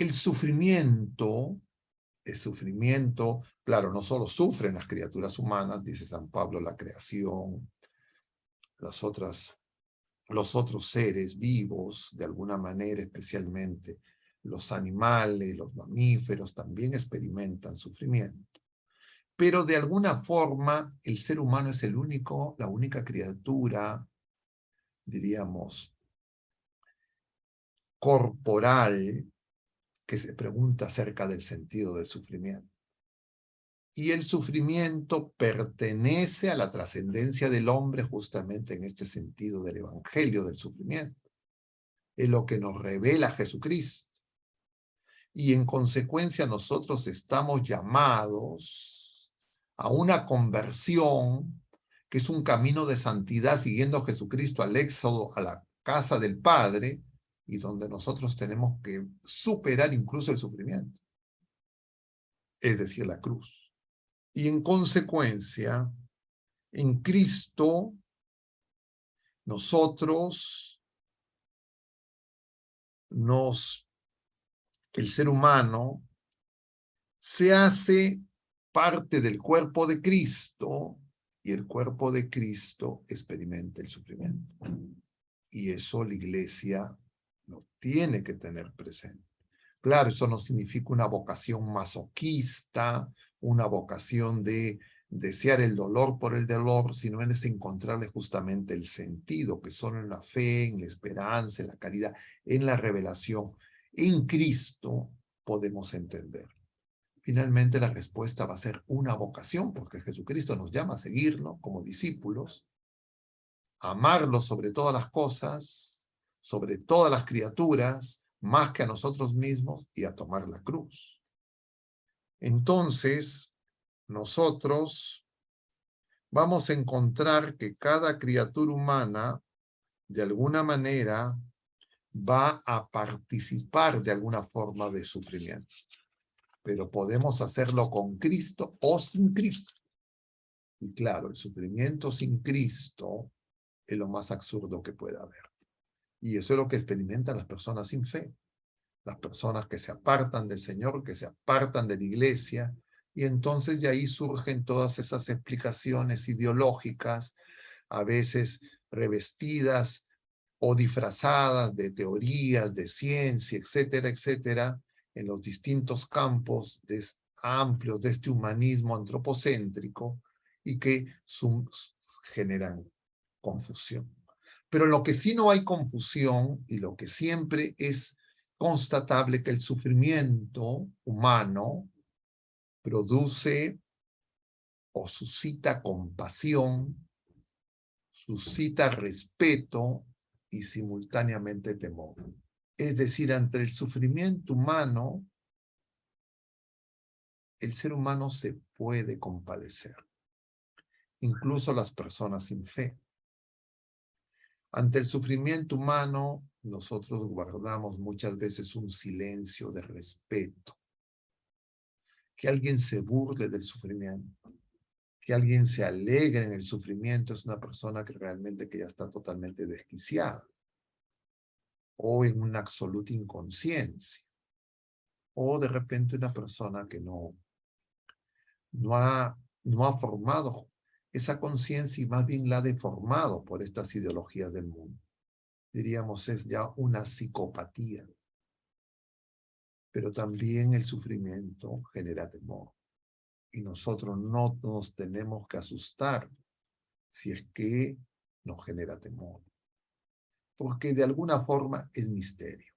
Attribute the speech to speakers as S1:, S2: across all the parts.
S1: El sufrimiento, claro, no solo sufren las criaturas humanas, dice San Pablo, la creación, los otros seres vivos, de alguna manera, especialmente los animales, los mamíferos, también experimentan sufrimiento. Pero de alguna forma, el ser humano es la única criatura, diríamos, corporal, que se pregunta acerca del sentido del sufrimiento. Y el sufrimiento pertenece a la trascendencia del hombre justamente en este sentido del evangelio del sufrimiento. Es lo que nos revela Jesucristo. Y en consecuencia nosotros estamos llamados a una conversión que es un camino de santidad siguiendo a Jesucristo al éxodo, a la casa del Padre, y donde nosotros tenemos que superar incluso el sufrimiento, es decir, la cruz. Y en consecuencia, en Cristo, nosotros el ser humano se hace parte del cuerpo de Cristo y el cuerpo de Cristo experimenta el sufrimiento. Y eso la Iglesia lo tiene que tener presente. Claro, eso no significa una vocación masoquista, una vocación de desear el dolor por el dolor, sino es encontrarle justamente el sentido, que solo en la fe, en la esperanza, en la caridad, en la revelación, en Cristo podemos entender. Finalmente la respuesta va a ser una vocación, porque Jesucristo nos llama a seguirlo como discípulos, a amarlo sobre todas las cosas, sobre todas las criaturas, más que a nosotros mismos, y a tomar la cruz. Entonces, nosotros vamos a encontrar que cada criatura humana, de alguna manera, va a participar de alguna forma de sufrimiento. Pero podemos hacerlo con Cristo o sin Cristo. Y claro, el sufrimiento sin Cristo es lo más absurdo que pueda haber. Y eso es lo que experimentan las personas sin fe. Las personas que se apartan del Señor, que se apartan de la iglesia, y entonces de ahí surgen todas esas explicaciones ideológicas, a veces revestidas o disfrazadas de teorías, de ciencia, etcétera, etcétera, en los distintos campos amplios de este humanismo antropocéntrico y que generan confusión. Pero lo que sí no hay confusión y lo que siempre es constatable que el sufrimiento humano produce o suscita compasión, suscita respeto y simultáneamente temor. Es decir, ante el sufrimiento humano, el ser humano se puede compadecer, incluso las personas sin fe. Ante el sufrimiento humano, nosotros guardamos muchas veces un silencio de respeto. Que alguien se burle del sufrimiento, que alguien se alegre en el sufrimiento, es una persona que realmente ya está totalmente desquiciada, o en una absoluta inconsciencia, o de repente una persona que no ha formado esa conciencia y más bien la ha deformado por estas ideologías del mundo. Diríamos, es ya una psicopatía. Pero también el sufrimiento genera temor. Y nosotros no nos tenemos que asustar si es que nos genera temor. Porque de alguna forma es misterio.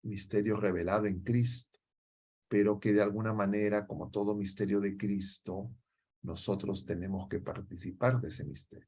S1: Misterio revelado en Cristo, pero que de alguna manera, como todo misterio de Cristo, nosotros tenemos que participar de ese misterio.